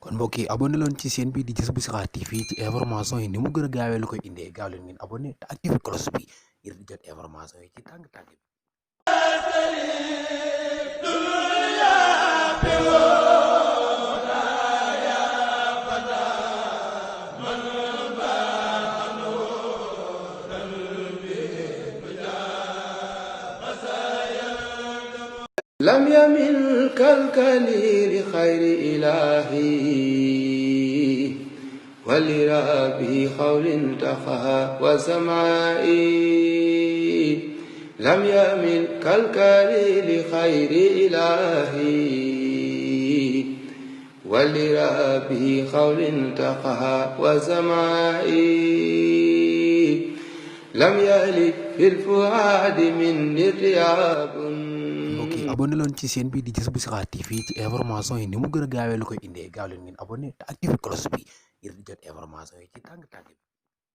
kon mbokk yi abonné leen ci chaîne bi di Jazboul Chikhar TV ci information yi ni mu gën a gaawee la koy indee gaaw leen ngeen abonné te activé cloche bi ngir di jot information yi ci tàng-tàng bi. لم يمن كالكليل خير إلهي ولربي قول تقى وسمائي لم يمن كالكليل خير إلهي ولربي قول تقى وسمائي لم يلد في الفؤاد من رياب. abonné leen ci chaîne bi di Jazboul Chikhar TV ci information yi ni mu gën a gaawee la koy indee gaaw leen ngeen abonné te activé cloche bi ngir di jot information yi ci tàng-tàng bi.